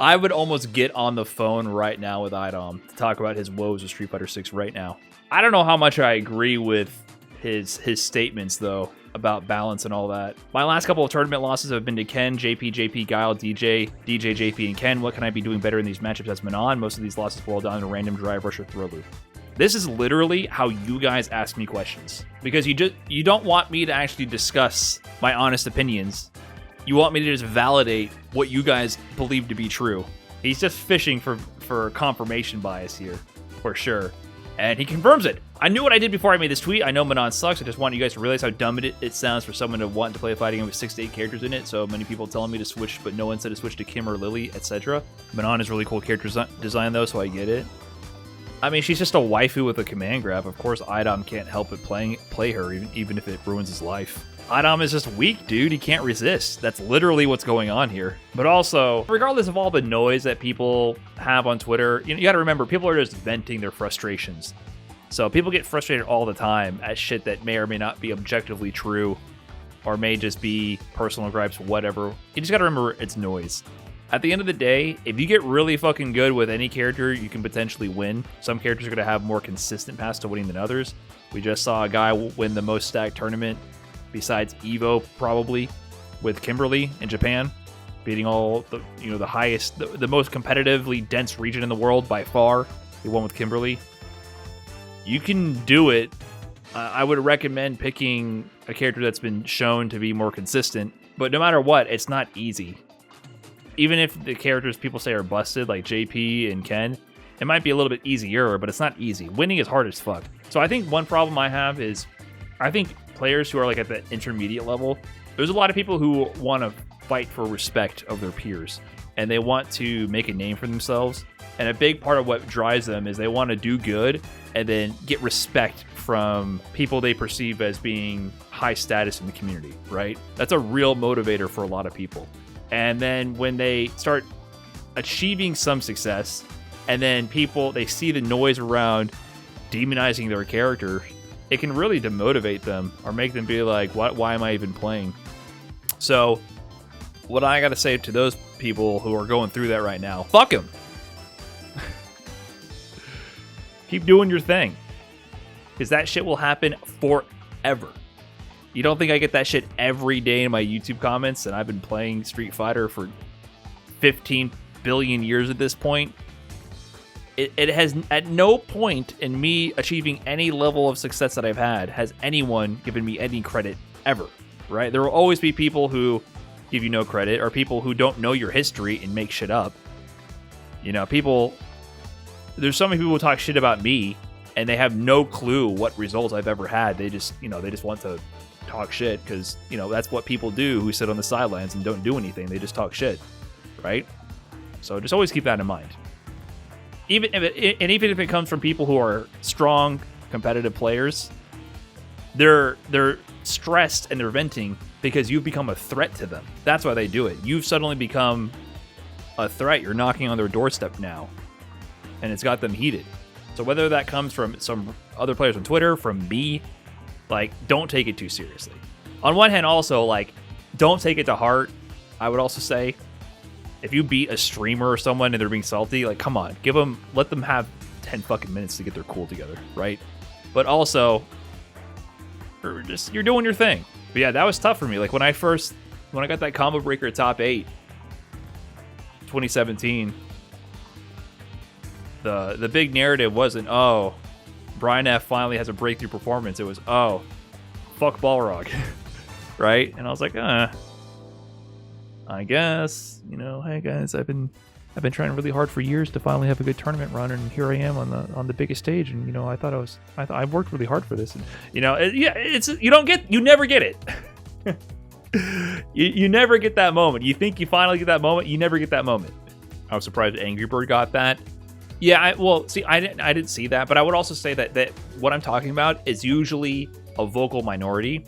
I would almost get on the phone right now with Idom to talk about his woes with Street Fighter 6 right now. I don't know how much I agree with his statements, though, about balance and all that. My last couple of tournament losses have been to Ken, JP, Guile, DJ, JP, and Ken. What can I be doing better in these matchups as Manon? Most of these losses boil down to random drive rush or throw loop. This is literally how you guys ask me questions, because you don't want me to actually discuss my honest opinions. You want me to just validate what you guys believe to be true. He's just fishing for confirmation bias here, for sure. And he confirms it. I knew what I did before I made this tweet. I know Manon sucks. I just want you guys to realize how dumb it sounds for someone to want to play a fighting game with 6 to 8 characters in it. So many people telling me to switch, but no one said to switch to Kim or Lily, etc. Manon is really cool character design, though, so I get it. I mean, she's just a waifu with a command grab. Of course, Idom can't help but play her, even if it ruins his life. Idom is just weak, dude. He can't resist. That's literally what's going on here. But also, regardless of all the noise that people have on Twitter, you got to remember, people are just venting their frustrations. So people get frustrated all the time at shit that may or may not be objectively true, or may just be personal gripes, whatever. You just got to remember it's noise. At the end of the day, if you get really fucking good with any character, you can potentially win. Some characters are going to have more consistent paths to winning than others. We just saw a guy win the most stacked tournament, besides Evo, probably, with Kimberly in Japan, beating all the the highest, the most competitively dense region in the world by far. He won with Kimberly. You can do it. I would recommend picking a character that's been shown to be more consistent, but no matter what, it's not easy. Even if the characters people say are busted, like JP and Ken, it might be a little bit easier, but it's not easy. Winning is hard as fuck. So I think one problem I have is, I think players who are like at the intermediate level, there's a lot of people who want to fight for respect of their peers, and they want to make a name for themselves. And a big part of what drives them is they want to do good and then get respect from people they perceive as being high status in the community, right? That's a real motivator for a lot of people. And then when they start achieving some success, and then they see the noise around demonizing their character, it can really demotivate them or make them be like, why am I even playing? So what I got to say to those people who are going through that right now, fuck them. Keep doing your thing, because that shit will happen forever. You don't think I get that shit every day in my YouTube comments, and I've been playing Street Fighter for 15 billion years at this point? It has, at no point in me achieving any level of success that I've had, has anyone given me any credit ever, right? There will always be people who give you no credit, or people who don't know your history and make shit up. There's so many people who talk shit about me, and they have no clue what results I've ever had. They just want to talk shit because, that's what people do who sit on the sidelines and don't do anything. They just talk shit, right? So just always keep that in mind. Even if it comes from people who are strong, competitive players, they're stressed and they're venting because you've become a threat to them. That's why they do it. You've suddenly become a threat. You're knocking on their doorstep now, and it's got them heated. So whether that comes from some other players on Twitter, from me, don't take it too seriously. On one hand, also, don't take it to heart. I would also say, if you beat a streamer or someone and they're being salty, come on, let them have 10 fucking minutes to get their cool together, right? But also, you're doing your thing. But yeah, that was tough for me. When I got that combo breaker top 8, 2017, the big narrative wasn't, oh, Brian F finally has a breakthrough performance. It was, oh, fuck Balrog, right? And I was like, I guess, hey guys, I've been trying really hard for years to finally have a good tournament run, and here I am on the biggest stage, and I worked really hard for this, and you never get it. you never get that moment. You think you finally get that moment, you never get that moment. I was surprised Angry Bird got that. Yeah, I didn't see that, but I would also say that what I'm talking about is usually a vocal minority.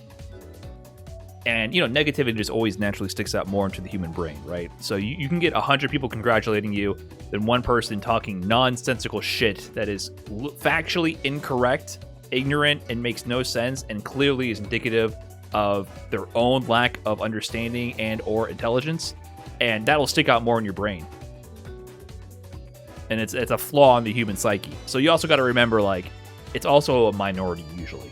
And, negativity just always naturally sticks out more into the human brain, right? So you can get 100 people congratulating you, then one person talking nonsensical shit that is factually incorrect, ignorant, and makes no sense, and clearly is indicative of their own lack of understanding and or intelligence. And that'll stick out more in your brain. and it's a flaw in the human psyche. So you also got to remember, like, it's also a minority usually.